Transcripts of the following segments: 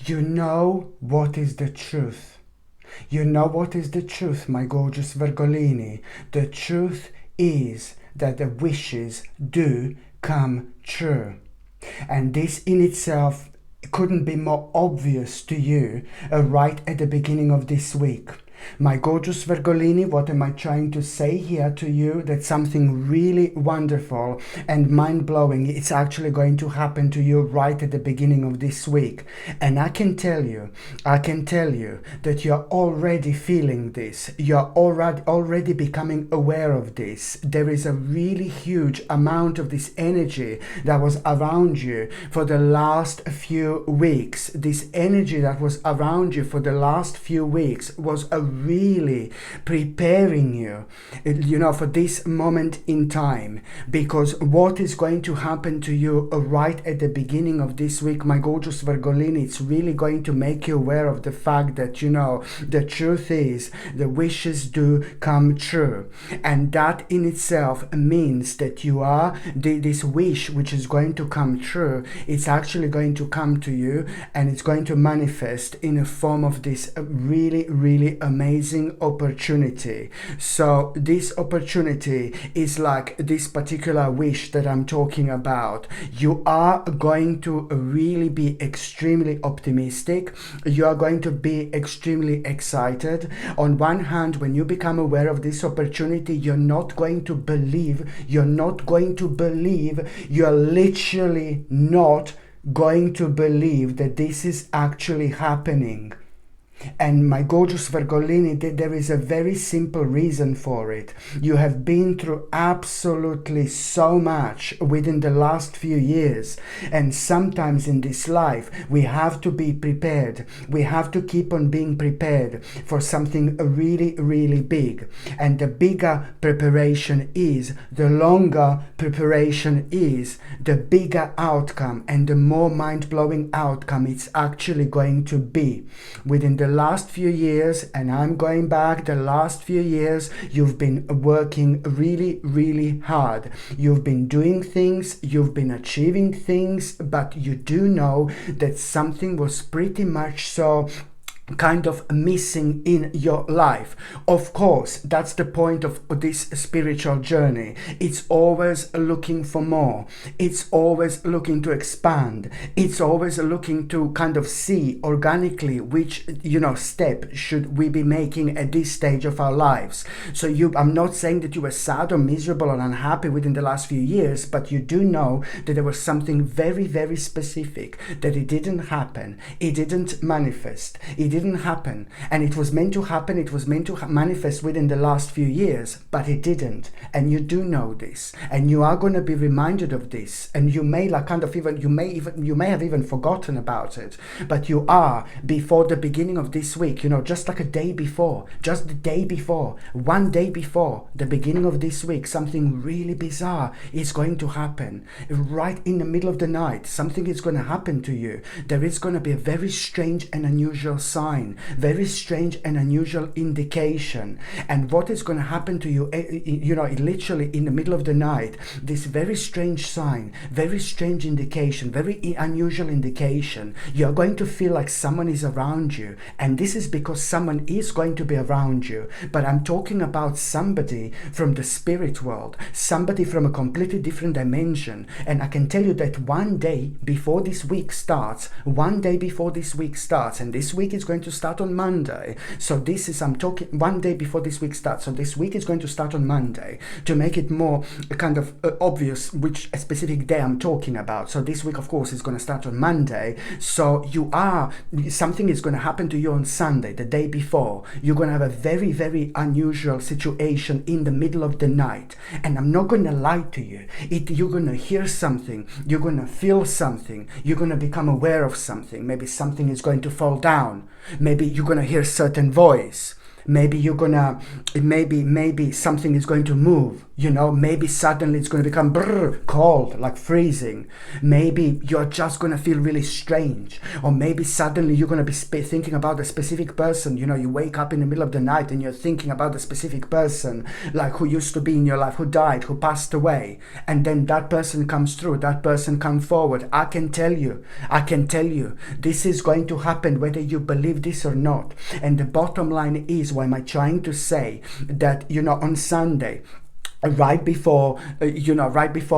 You know what is the truth. You know what is the truth, my gorgeous Virgolini. The truth is that the wishes do come true. And this in itself couldn't be more obvious to you right at the beginning of this week. My gorgeous Virgolini, what am I trying to say here to you? That something really wonderful and mind-blowing is actually going to happen to you right at the beginning of this week. And I can tell you that you're already feeling this. You're already becoming aware of this. There is a really huge amount of this energy that was around you for the last few weeks. This energy that was around you for the last few weeks was really preparing you, for this moment in time, because what is going to happen to you right at the beginning of this week, my gorgeous Virgolini, it's really going to make you aware of the fact that, the truth is the wishes do come true. And that in itself means that you are, this wish which is going to come true, it's actually going to come to you, and it's going to manifest in a form of this really, really amazing opportunity. So this opportunity is like this particular wish that I'm talking about. You are going to really be extremely optimistic. You are going to be extremely excited. On one hand, when you become aware of this opportunity, you're literally not going to believe that this is actually happening. And my gorgeous Virgolini, there is a very simple reason for it. You have been through absolutely so much within the last few years. And sometimes in this life, we have to be prepared. We have to keep on being prepared for something really, really big. And the bigger preparation is, the longer preparation is, the bigger outcome and the more mind-blowing outcome it's actually going to be. Within the last few years, and I'm going back the last few years, you've been working really, really hard. You've been doing things, you've been achieving things, but you do know that something was pretty much so kind of missing in your life. Of course, that's the point of this spiritual journey. It's always looking for more. It's always looking to expand. It's always looking to kind of see organically which, step should we be making at this stage of our lives. So I'm not saying that you were sad or miserable or unhappy within the last few years, but you do know that there was something very, very specific, that it didn't happen. It didn't manifest. It didn't happen, and it was meant to happen. It was meant to manifest within the last few years, but it didn't. And you do know this, and you are going to be reminded of this, and you may you may have even forgotten about it, but you are, before the beginning of this week, just like a day before, just the day before, one day before the beginning of this week, something really bizarre is going to happen. Right in the middle of the night, something is going to happen to you. There is going to be a very strange and unusual sign, very strange and unusual indication. And what is going to happen to you, literally in the middle of the night, this very strange sign, very strange indication, very unusual indication, you're going to feel like someone is around you. And this is because someone is going to be around you. But I'm talking about somebody from the spirit world, somebody from a completely different dimension. And I can tell you that one day before this week starts, and this week is going to start on Monday. So I'm talking one day before this week starts. So this week is going to start on Monday, to make it more kind of obvious which specific day I'm talking about. So this week, of course, is going to start on Monday. So something is going to happen to you on Sunday, the day before. You're going to have a very, very unusual situation in the middle of the night. And I'm not going to lie to you. You're going to hear something. You're going to feel something. You're going to become aware of something. Maybe something is going to fall down. Maybe you're going to hear a certain voice. Maybe you're gonna, maybe something is going to move, you know, maybe suddenly it's going to become cold, like freezing. Maybe you're just going to feel really strange, or maybe suddenly you're going to be thinking about a specific person. You know, you wake up in the middle of the night and you're thinking about a specific person, like who used to be in your life, who died, who passed away, and then that person comes through, that person comes forward. I can tell you, this is going to happen whether you believe this or not. And the bottom line is, why am I trying to say that, you know, on Sunday, right before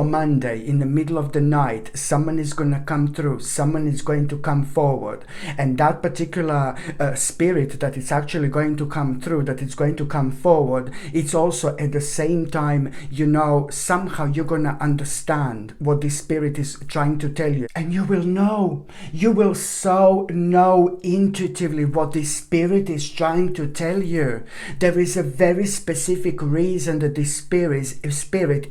Monday, in the middle of the night, someone is going to come through, someone is going to come forward, and that particular spirit that is actually going to come through, that is going to come forward, it's also at the same time, you know, somehow you're going to understand what this spirit is trying to tell you, and you will so know intuitively what this spirit is trying to tell you. There is a very specific reason that this spirit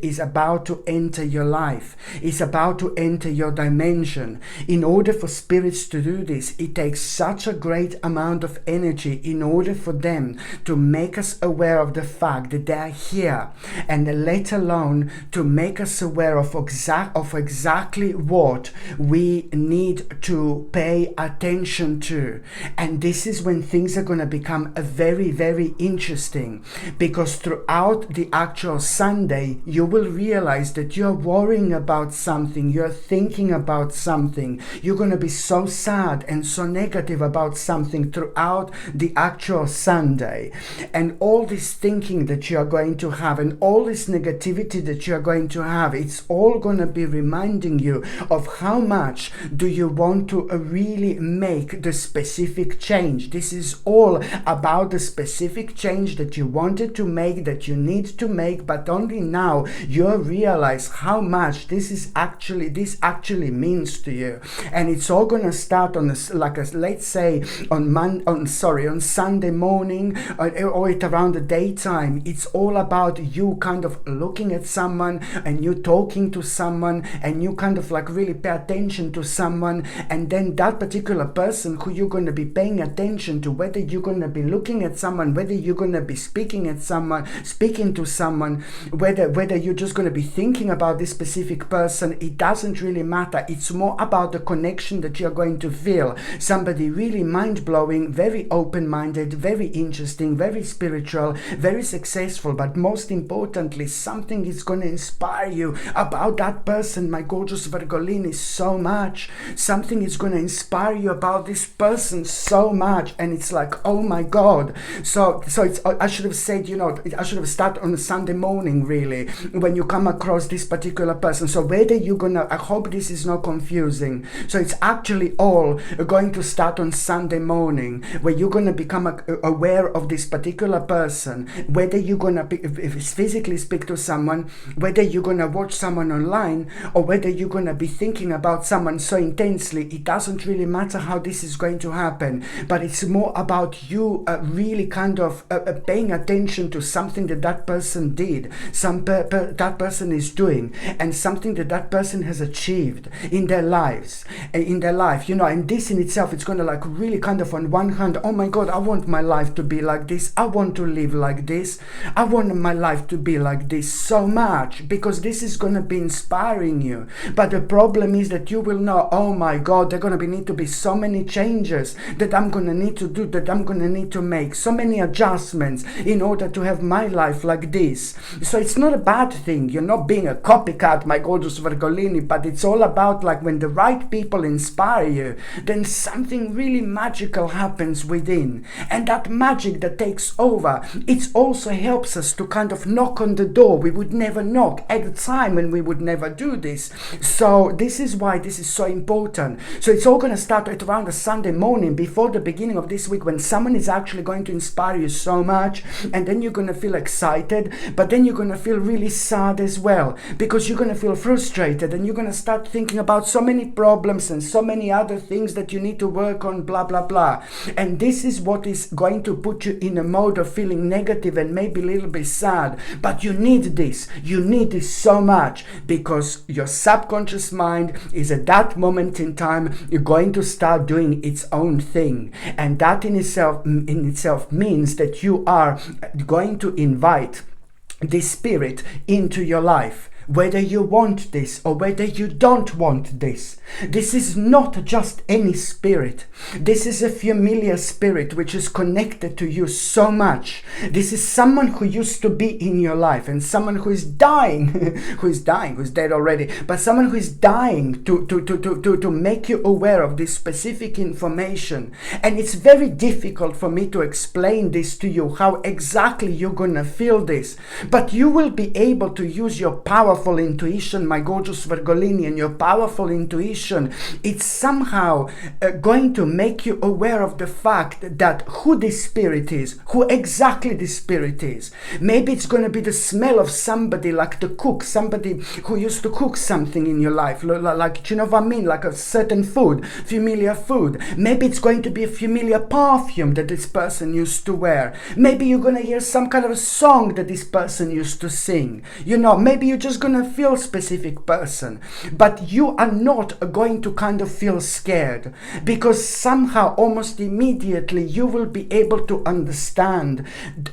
is about to enter your life, is about to enter your dimension. In order for spirits to do this, it takes such a great amount of energy in order for them to make us aware of the fact that they are here, and let alone to make us aware of exactly what we need to pay attention to. And this is when things are going to become very, very interesting, because throughout the actual Sunday, you will realize that you're worrying about something, you're thinking about something, you're going to be so sad and so negative about something throughout the actual Sunday. And all this thinking that you're going to have, and all this negativity that you're going to have, it's all going to be reminding you of how much do you want to really make the specific change. This is all about the specific change that you wanted to make, that you need to make, but only now you realize how much this actually means to you. And it's all going to start on let's say on Sunday morning, or it around the daytime. It's all about you kind of looking at someone, and you talking to someone, and you kind of like really pay attention to someone, and then that particular person who you're going to be paying attention to, whether you're going to be looking at someone, whether you're going to be speaking to someone, whether you're just going to be thinking about this specific person, it doesn't really matter. It's more about the connection that you're going to feel. Somebody really mind-blowing, very open-minded, very interesting, very spiritual, very successful, but most importantly, something is going to inspire you about that person, my gorgeous Virgolini, so much. Something is going to inspire you about this person so much, and it's like, oh my God. So it's, I should have said, you know, I should have started on a Sunday morning, really, when you come across this particular person. So whether you're gonna, I hope this is not confusing. So it's actually all going to start on Sunday morning, where you're gonna become aware of this particular person, whether you're gonna physically speak to someone, whether you're gonna watch someone online, or whether you're gonna be thinking about someone so intensely. It doesn't really matter how this is going to happen, but it's more about you really kind of paying attention to something that person did, that person is doing, and something that person has achieved in their life, you know. And this in itself, it's going to like really kind of, on one hand, oh my God, I want my life to be like this, I want to live like this, I want my life to be like this so much, because this is going to be inspiring you. But the problem is that you will know, oh my God, there are going to need to be so many changes that I'm going to need to do, that I'm going to need to make, so many adjustments in order to have my life like this. So it's not a bad thing, you're not being a copycat, my gorgeous Virgolini, but it's all about like when the right people inspire you, then something really magical happens within. And that magic that takes over, it also helps us to kind of knock on the door we would never knock at the time, and we would never do this. So this is why this is so important. So it's all going to start at around a Sunday morning before the beginning of this week, when someone is actually going to inspire you so much, and then you're going to feel excited, but then you're you're going to feel really sad as well, because you're going to feel frustrated and you're going to start thinking about so many problems and so many other things that you need to work on, blah, blah, blah. And this is what is going to put you in a mode of feeling negative and maybe a little bit sad. But you need this. You need this so much, because your subconscious mind is at that moment in time going to start doing its own thing. And that in itself means that you are going to invite this spirit into your life, whether you want this or whether you don't want this. This is not just any spirit. This is a familiar spirit which is connected to you so much. This is someone who used to be in your life, and someone who is dying, who's dead already, but someone who is dying to make you aware of this specific information. And it's very difficult for me to explain this to you, how exactly you're gonna feel this. But you will be able to use your powerful intuition, my gorgeous Virgolini, and your powerful intuition. It's somehow going to make you aware of the fact that who this spirit is, who exactly this spirit is. Maybe it's going to be the smell of somebody, like the cook, somebody who used to cook something in your life, like, you know what I mean, like a certain food, familiar food. Maybe it's going to be a familiar perfume that this person used to wear. Maybe you're going to hear some kind of a song that this person used to sing. You know, maybe you're just going to feel a specific person, but you are not going to kind of feel scared, because somehow almost immediately you will be able to understand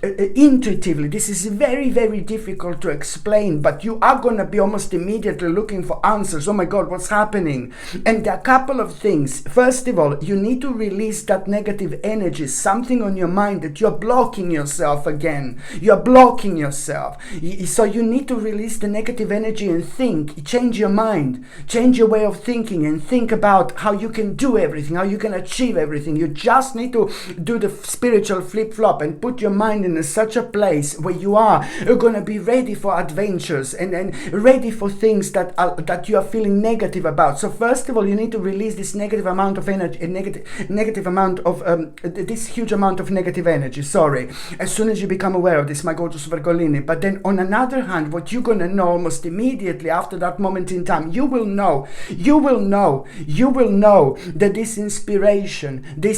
intuitively. This is very, very difficult to explain, but you are going to be almost immediately looking for answers. Oh my God, what's happening? And there are a couple of things. First of all, you need to release that negative energy, something on your mind that you're blocking yourself again. You're blocking yourself. So you need to release the negative energy and think, change your mind, change your way of thinking, and think about how you can do everything, how you can achieve everything. You just need to do the spiritual flip-flop and put your mind in such a place where you're going to be ready for adventures and ready for things that you are feeling negative about. So first of all, you need to release this negative amount of energy, negative amount of this huge amount of negative energy, as soon as you become aware of this, my gorgeous Virgolini. But then on another hand, what you're going to know almost immediately after that moment in time, you will know that this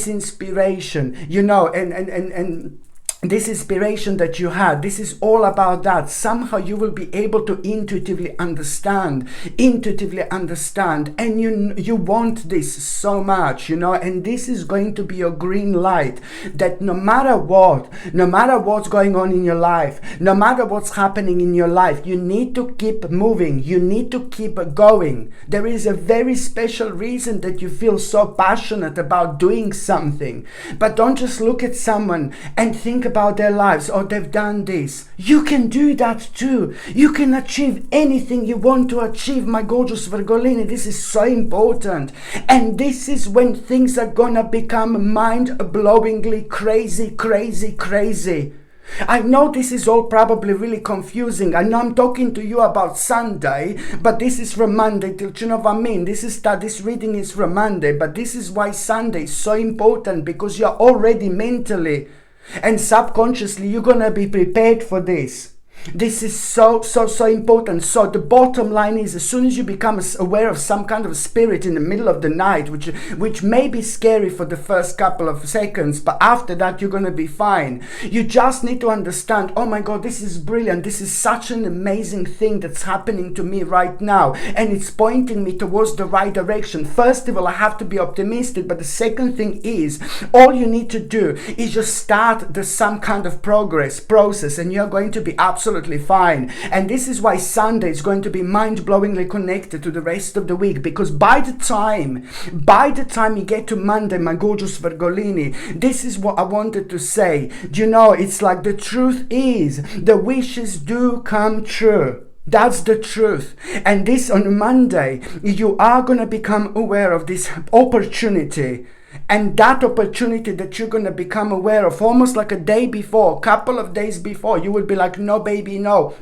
inspiration, you know, and this inspiration that you had, this is all about that. Somehow you will be able to intuitively understand, and you want this so much, you know, and this is going to be your green light, that no matter what's going on in your life, no matter what's happening in your life, you need to keep moving, you need to keep going. There is a very special reason that you feel so passionate about doing something. But don't just look at someone and think about their lives, or they've done this. You can do that too. You can achieve anything you want to achieve, my gorgeous Virgolini. This is so important. And this is when things are gonna become mind-blowingly crazy. I know this is all probably really confusing. I know I'm talking to you about Sunday, but this is from Monday till, you know what I mean? This reading is from Monday, but this is why Sunday is so important, because you're already mentally and subconsciously, you're gonna be prepared for this. This is so important. So the bottom line is, as soon as you become aware of some kind of spirit in the middle of the night, which may be scary for the first couple of seconds, but after that you're going to be fine. You just need to understand, oh my God, this is brilliant. This is such an amazing thing that's happening to me right now, and it's pointing me towards the right direction. First of all, I have to be optimistic, but the second thing is, all you need to do is just start some kind of process, and you're going to be absolutely fine. And this is why Sunday is going to be mind-blowingly connected to the rest of the week, because by the time you get to Monday, my gorgeous Virgolini, this is what I wanted to say. You know, it's like the truth is, the wishes do come true. That's the truth. And this on Monday, you are going to become aware of this opportunity. And that opportunity that you're going to become aware of almost like a day before, a couple of days before, you will be like, no, baby, no.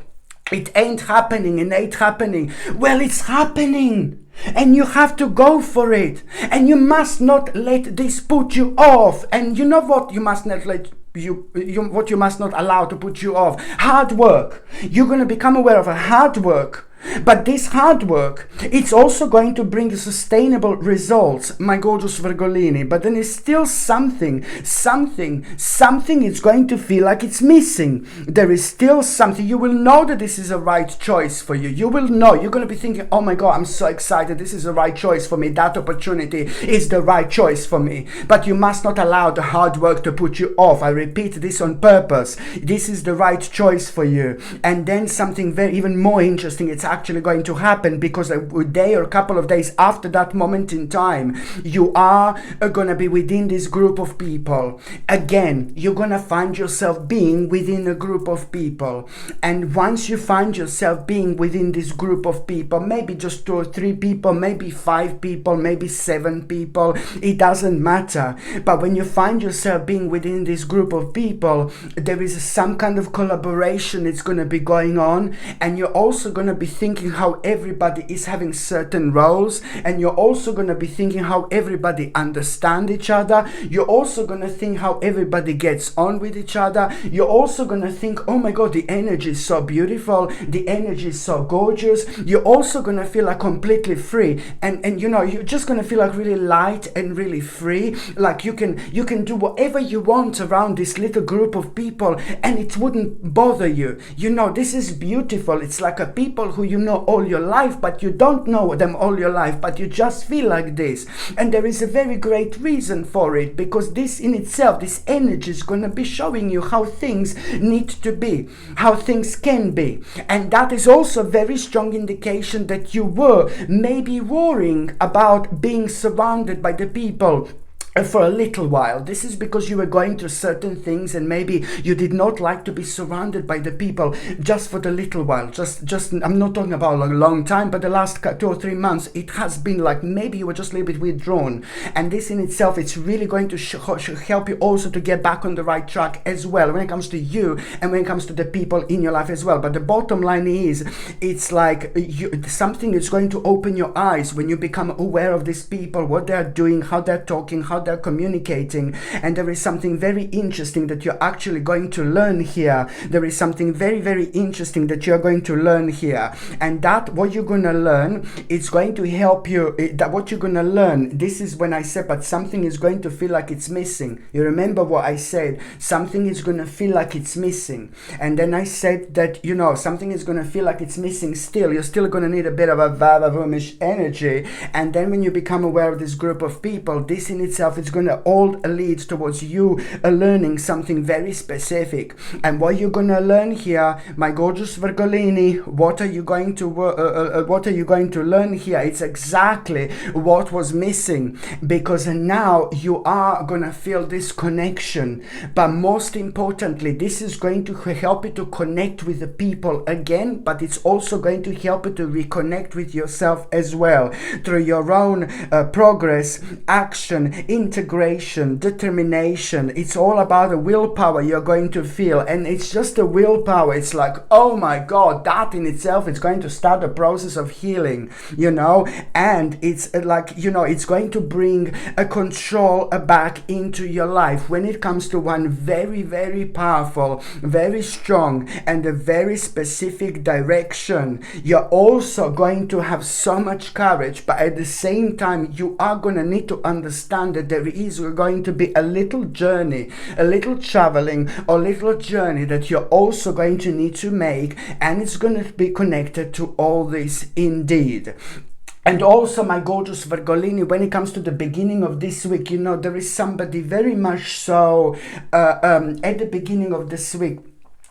It ain't happening, it ain't happening. Well, it's happening. And you have to go for it. And you must not let this put you off. And you know what? You must not let what you must not allow to put you off. Hard work. You're going to become aware of a hard work. But this hard work, it's also going to bring sustainable results, my gorgeous Virgolini. But then it's still something is going to feel like it's missing. There is still something. You will know that this is a right choice for you. You will know. You're going to be thinking, oh my God, I'm so excited. This is the right choice for me. That opportunity is the right choice for me. But you must not allow the hard work to put you off. I repeat this on purpose. This is the right choice for you. And then something very even more interesting, it's actually going to happen, because a day or a couple of days after that moment in time, you are going to be within this group of people. Again, you're going to find yourself being within a group of people. And once you find yourself being within this group of people, maybe just 2 or 3 people, maybe 5 people, maybe 7 people, it doesn't matter. But when you find yourself being within this group of people, there is some kind of collaboration that's going to be going on, and you're also going to be thinking how everybody is having certain roles, and you're also going to be thinking how everybody understands each other. You're also going to think how everybody gets on with each other. You're also going to think, oh my God, the energy is so beautiful, the energy is so gorgeous. You're also going to feel like completely free, and you know, you're just going to feel like really light and really free, like you can do whatever you want around this little group of people, and it wouldn't bother you. You know, this is beautiful. It's like a people who you know all your life, but you don't know them all your life, but you just feel like this. And there is a very great reason for it, because this in itself, this energy is going to be showing you how things need to be, how things can be. And that is also a very strong indication that you were maybe worrying about being surrounded by the people for a little while. This is because you were going through certain things, and maybe you did not like to be surrounded by the people just for the little while. Just I'm not talking about a long time, but the last 2 or 3 months, it has been like maybe you were just a little bit withdrawn. And this in itself, it's really going to help you also to get back on the right track as well, when it comes to you and when it comes to the people in your life as well. But the bottom line is, it's like something is going to open your eyes when you become aware of these people, what they're doing, how they're talking, how they're communicating. And there is something very interesting that you're actually going to learn here. There is something very, very interesting that you're going to learn here. And that what you're going to learn, it's going to help you. That what you're going to learn, this is when I said, but something is going to feel like it's missing. You remember what I said? Something is going to feel like it's missing. And then I said that, you know, something is going to feel like it's missing still. You're still going to need a bit of a vavavomish energy. And then when you become aware of this group of people, this in itself, it's going to all lead towards you learning something very specific. And what you're going to learn here, my gorgeous Virgolini, what are you going to learn here? It's exactly what was missing, because now you are going to feel this connection. But most importantly, this is going to help you to connect with the people again, but it's also going to help you to reconnect with yourself as well, through your own progress, action, integration, determination. It's all about the willpower you're going to feel, and it's just a willpower. It's like, oh my God, that in itself is going to start a process of healing, you know. And it's like, you know, it's going to bring a control back into your life when it comes to one very, very powerful, very strong, and a very specific direction. You're also going to have so much courage, but at the same time, you are going to need to understand that there is going to be a little journey, a little traveling, or little journey that you're also going to need to make, and it's going to be connected to all this indeed. And also, my gorgeous Virgolini, when it comes to the beginning of this week, you know, there is somebody very much so at the beginning of this week.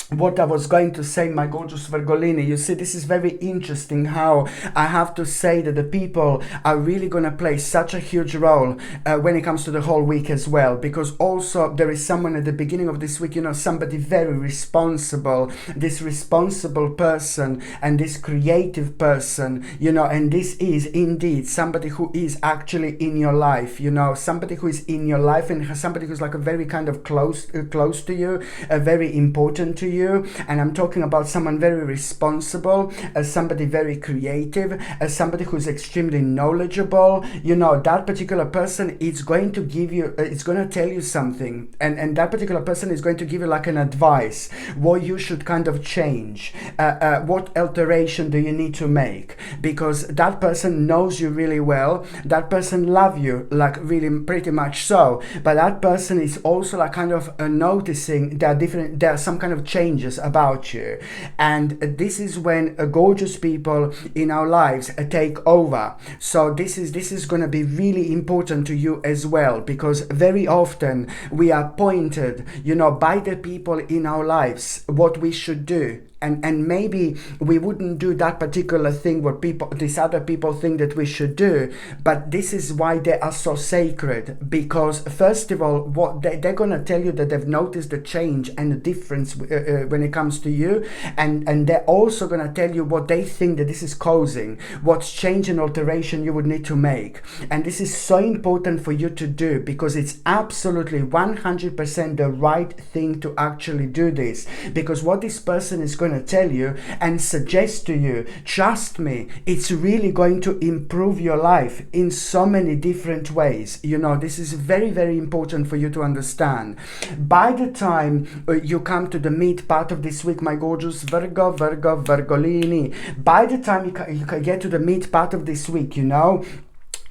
What I was going to say, my gorgeous Virgolini, you see, this is very interesting how I have to say that the people are really going to play such a huge role when it comes to the whole week as well, because also there is someone at the beginning of this week, you know, somebody very responsible, this responsible person and this creative person, you know, and this is indeed somebody who is actually in your life, you know, somebody who is in your life, and somebody who's like a very kind of close to you, very important to you. you, and I'm talking about someone very responsible, as somebody very creative, as somebody who's extremely knowledgeable, you know, that particular person is going to give you, it's going to tell you something, and that particular person is going to give you like an advice, what you should kind of change, what alteration do you need to make, because that person knows you really well, that person loves you, like really pretty much so, but that person is also like kind of noticing there are some kind of changes about you, and this is when gorgeous people in our lives take over. So this is going to be really important to you as well, because very often we are pointed, you know, by the people in our lives what we should do. And maybe we wouldn't do that particular thing what these other people think that we should do, but this is why they are so sacred, because first of all, what they're going to tell you that they've noticed the change and the difference when it comes to you, and they're also going to tell you what they think that this is causing, what's change and alteration you would need to make. And this is so important for you to do, because it's absolutely 100% the right thing to actually do this, because what this person is going to tell you and suggest to you, trust me, it's really going to improve your life in so many different ways. You know, this is very, very important for you to understand. By the time you come to the mid part of this week, my gorgeous Virgolini, by the time you can get to the mid part of this week, you know,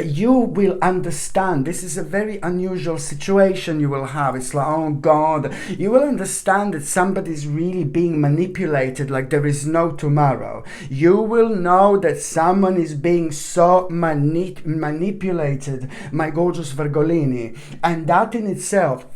you will understand this is a very unusual situation you will have. It's like, oh God, you will understand that somebody's really being manipulated like there is no tomorrow. You will know that someone is being so manipulated, my gorgeous Virgolini, and that in itself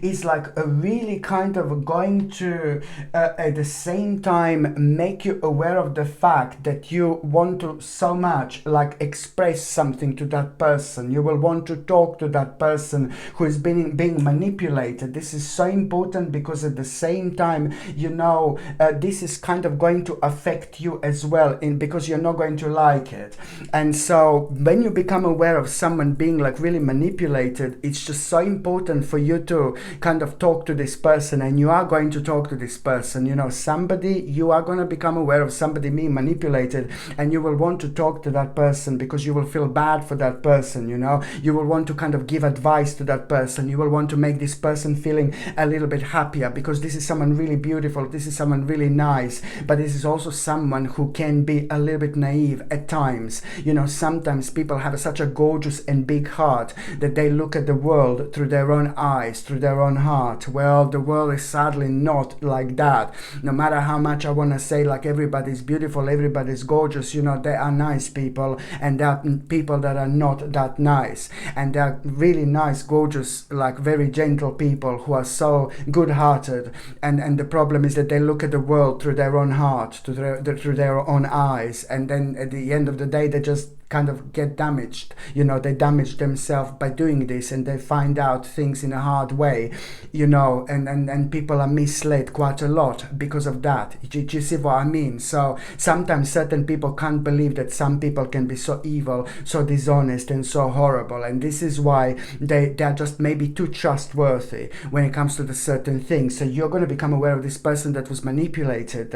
is like a really kind of going to at the same time make you aware of the fact that you want to so much like express something to that person. You will want to talk to that person who is being manipulated. This is so important, because at the same time, you know, this is kind of going to affect you as well, because you're not going to like it. And so when you become aware of someone being like really manipulated, it's just so important for you to kind of talk to this person, and you are going to talk to this person. You know, you are going to become aware of somebody being manipulated, and you will want to talk to that person, because you will feel bad for that person. You know, you will want to kind of give advice to that person. You will want to make this person feeling a little bit happier, because this is someone really beautiful, this is someone really nice, but this is also someone who can be a little bit naive at times. You know, sometimes people have such a gorgeous and big heart that they look at the world through their own eyes, through their own heart. Well, the world is sadly not like that. No matter how much I want to say like everybody's beautiful, everybody's gorgeous, you know, there are nice people, and there are people that are not that nice, and there are really nice, gorgeous, like very gentle people who are so good-hearted, and the problem is that they look at the world through their own heart, through their own eyes, and then at the end of the day they just kind of get damaged. You know, they damage themselves by doing this, and they find out things in a hard way, you know, and people are misled quite a lot because of that. Do you see what I mean? So sometimes certain people can't believe that some people can be so evil, so dishonest, and so horrible, and this is why they are just maybe too trustworthy when it comes to the certain things. So you're going to become aware of this person that's manipulated,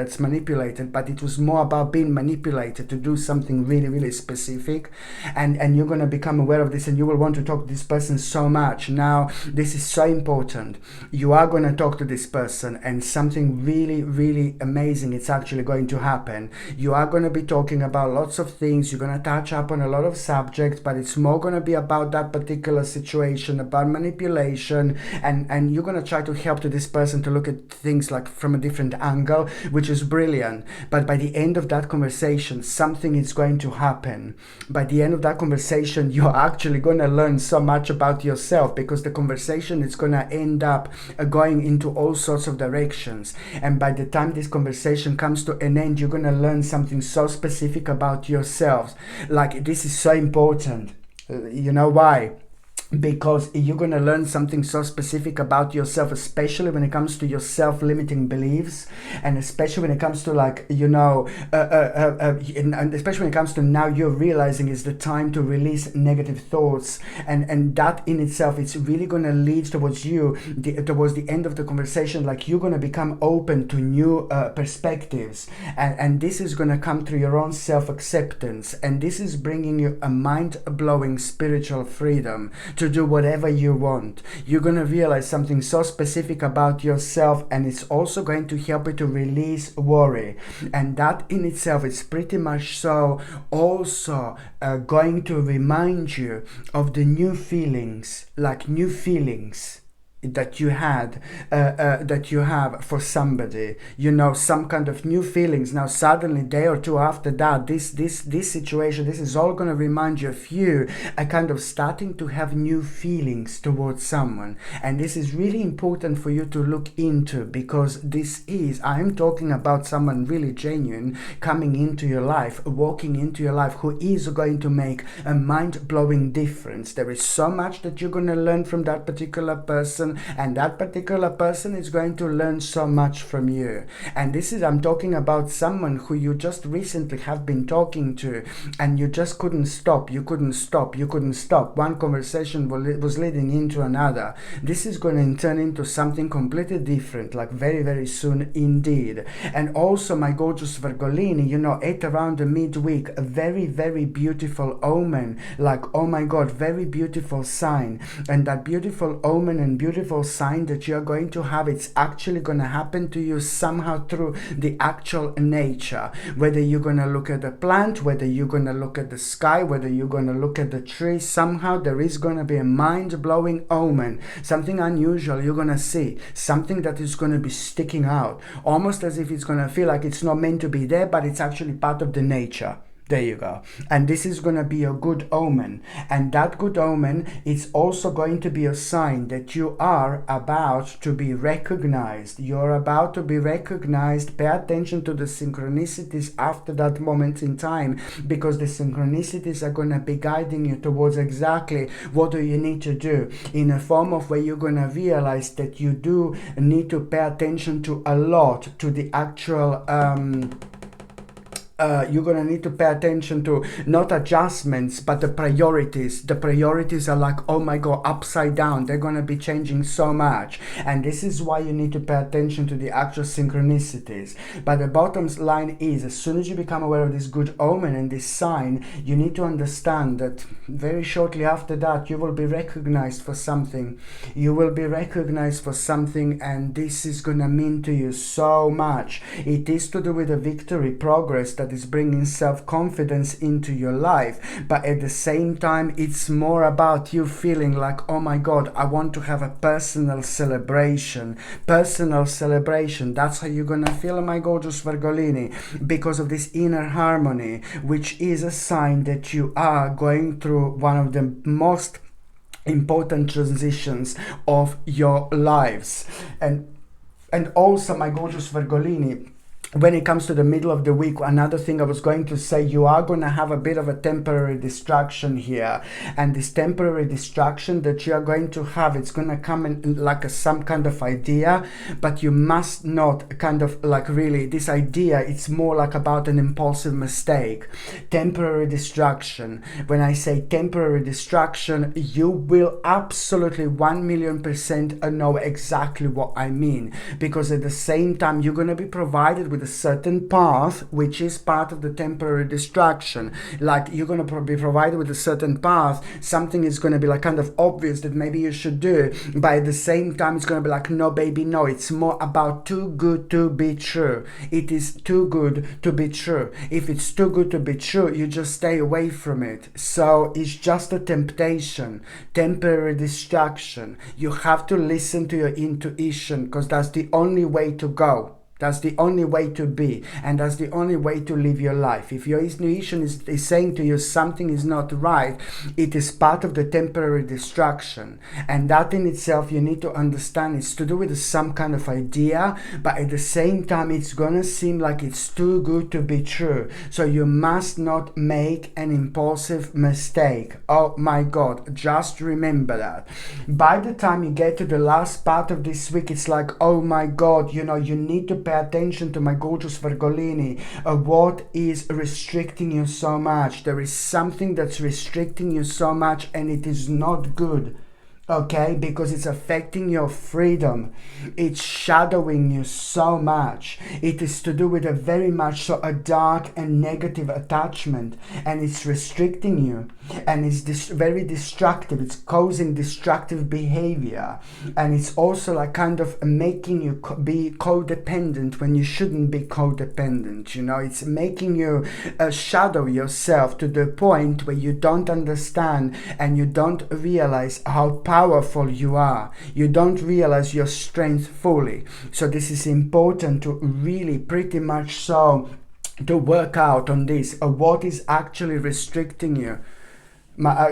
but it was more about being manipulated to do something really, really specific. And you're going to become aware of this, and you will want to talk to this person so much. Now, this is so important. You are going to talk to this person, and something really, really amazing it's actually going to happen. You are going to be talking about lots of things. You're going to touch up on a lot of subjects, but it's more going to be about that particular situation, about manipulation, and you're going to try to help to this person to look at things like from a different angle, which is brilliant. But by the end of that conversation, something is going to happen. By the end of that conversation, you're actually going to learn so much about yourself, because the conversation is going to end up going into all sorts of directions. And by the time this conversation comes to an end, you're going to learn something so specific about yourself. Like, this is so important. You know why? because you're going to learn something so specific about yourself, especially when it comes to your self-limiting beliefs, and especially when it comes to, like, and especially when it comes to now you're realizing is the time to release negative thoughts, and that in itself, it's really going to lead towards towards the end of the conversation, like you're going to become open to new perspectives, and this is going to come through your own self-acceptance, and this is bringing you a mind-blowing spiritual freedom to do whatever you want. You're going to realize something so specific about yourself, and it's also going to help you to release worry, and that in itself is pretty much so also going to remind you of the new feelings, like new feelings that you had that you have for somebody, some kind of new feelings. Now suddenly, day or two after that, this situation, this is all going to remind you of you kind of starting to have new feelings towards someone, and this is really important for you to look into, because I'm talking about someone really genuine coming into your life, walking into your life, who is going to make a mind-blowing difference. There is so much that you're going to learn from that particular person, and that particular person is going to learn so much from you. And I'm talking about someone who you just recently have been talking to, and you just couldn't stop. One conversation was leading into another. This is going to turn into something completely different, like very, very soon indeed. And also, my gorgeous Virgolini, at around the midweek, a very, very beautiful omen, like, oh my God, very beautiful sign. And that beautiful omen and beautiful sign that you're going to have, it's actually going to happen to you somehow through the actual nature. Whether you're going to look at the plant, whether you're going to look at the sky, whether you're going to look at the tree, somehow there is going to be a mind-blowing omen, something unusual you're going to see, something that is going to be sticking out, almost as if it's going to feel like it's not meant to be there, but it's actually part of the nature. There you go. And this is going to be a good omen. And that good omen is also going to be a sign that you are about to be recognized. You're about to be recognized. Pay attention to the synchronicities after that moment in time, because the synchronicities are going to be guiding you towards exactly what do you need to do, in a form of where you're going to realize that you do need to pay attention to a lot, to the actual you're going to need to pay attention to not adjustments, but the priorities. The priorities are like, oh my God, upside down. They're going to be changing so much. And this is why you need to pay attention to the actual synchronicities. But the bottom line is, as soon as you become aware of this good omen and this sign, you need to understand that very shortly after that, you will be recognized for something. You will be recognized for something, and this is going to mean to you so much. It is to do with a victory, progress that is bringing self-confidence into your life, but at the same time, it's more about you feeling like, oh my God, I want to have a personal celebration. That's how you're gonna feel, my gorgeous Virgolini, because of this inner harmony, which is a sign that you are going through one of the most important transitions of your lives. And also, my gorgeous Virgolini, when it comes to the middle of the week, another thing I was going to say, you are going to have a bit of a temporary distraction here. And this temporary distraction that you are going to have, it's going to come in like some kind of idea, but you must not kind of like really, this idea, it's more like about an impulsive mistake. Temporary distraction. When I say temporary distraction, you will absolutely 1,000,000% know exactly what I mean. Because at the same time, you're going to be provided with a certain path, which is part of the temporary distraction. Like, you're going to be provided with a certain path. Something is going to be like kind of obvious that maybe you should do, but at the same time, it's going to be like, no, baby, no. It's more about too good to be true. It is too good to be true. If it's too good to be true, you just stay away from it. So it's just a temptation, temporary distraction. You have to listen to your intuition, because that's the only way to go. That's the only way to be, and that's the only way to live your life. If your intuition is saying to you something is not right, it is part of the temporary distraction. And that in itself, you need to understand, it's to do with some kind of idea, but at the same time, it's gonna seem like it's too good to be true. So you must not make an impulsive mistake. Oh my God, just remember that. By the time you get to the last part of this week, it's like, oh my God, you need to pay attention to my gorgeous Virgolini. What is restricting you so much? There is something that's restricting you so much, and it is not good. Okay, because it's affecting your freedom. It's shadowing you so much. It is to do with a very much so a dark and negative attachment, and it's restricting you, and it's very destructive. It's causing destructive behavior, and it's also like kind of making you be codependent when you shouldn't be codependent. It's making you shadow yourself to the point where you don't understand and you don't realize how powerful you are. You don't realize your strength fully. So this is important to really pretty much so to work out on this, what is actually restricting you.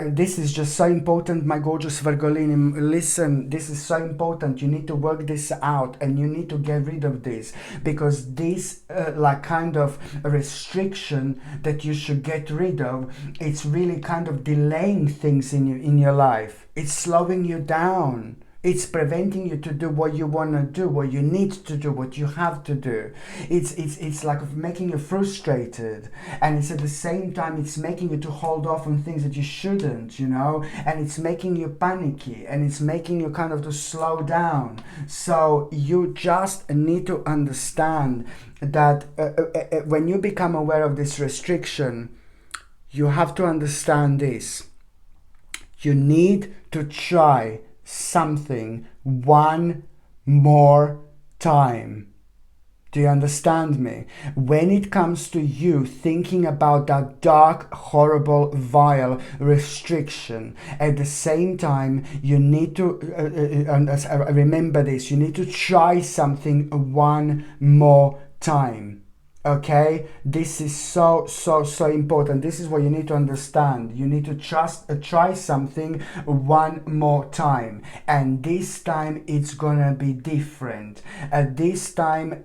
This is just so important, my gorgeous Virgolini. Listen, this is so important. You need to work this out, and you need to get rid of this, because this like kind of restriction that you should get rid of, it's really kind of delaying things in your life. It's slowing you down. It's preventing you to do what you want to do, what you need to do, what you have to do. It's like making you frustrated, and it's at the same time it's making you to hold off on things that you shouldn't, and it's making you panicky, and it's making you kind of to slow down. So you just need to understand that when you become aware of this restriction, you have to understand this. You need to try something one more time. Do you understand me? When it comes to you thinking about that dark, horrible, vile restriction, at the same time, you need to remember this. You need to try something one more time. Okay, this is so important. This is what you need to understand. You need to try something one more time, and this time it's gonna be different. At this time,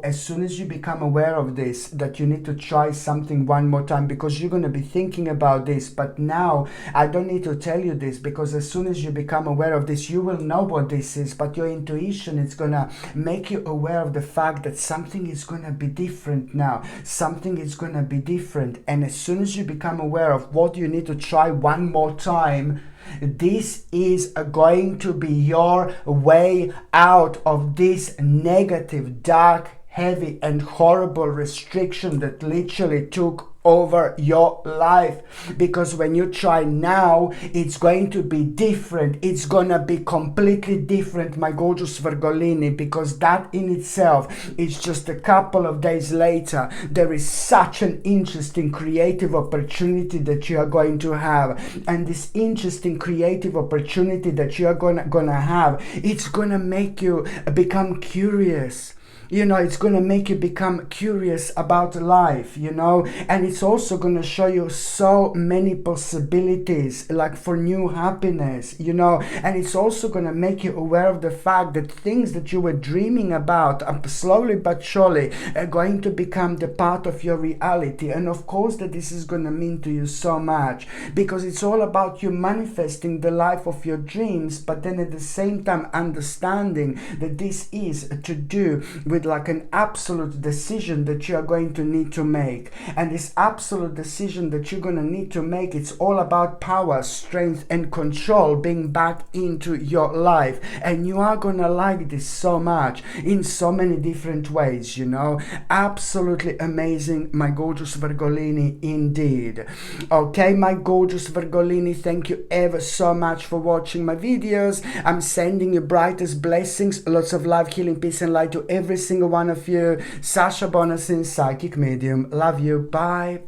as soon as you become aware of this, that you need to try something one more time, because you're gonna be thinking about this. But now I don't need to tell you this, because as soon as you become aware of this, you will know what this is. But your intuition is gonna make you aware of the fact that something is gonna be different now. Something is going to be different. And as soon as you become aware of what you need to try one more time, this is going to be your way out of this negative, dark, heavy and horrible restriction that literally took over your life. Because when you try now, it's going to be different. It's gonna be completely different, my gorgeous Virgolini, because that in itself is just a couple of days later. There is such an interesting creative opportunity that you are going to have, and this interesting creative opportunity that you are gonna have, it's gonna make you become curious. It's going to make you become curious about life, and it's also going to show you so many possibilities, like for new happiness, and it's also going to make you aware of the fact that things that you were dreaming about slowly but surely are going to become the part of your reality. And of course that this is going to mean to you so much, because it's all about you manifesting the life of your dreams, but then at the same time understanding that this is to do with like an absolute decision that you are going to need to make. And this absolute decision that you're going to need to make, it's all about power, strength and control being back into your life. And you are going to like this so much in so many different ways, Absolutely amazing, my gorgeous Virgolini, indeed. Okay, my gorgeous Virgolini, thank you ever so much for watching my videos. I'm sending you brightest blessings, lots of love, healing, peace and light to every single one of you. Sasha Bonasin, psychic medium. Love you. Bye.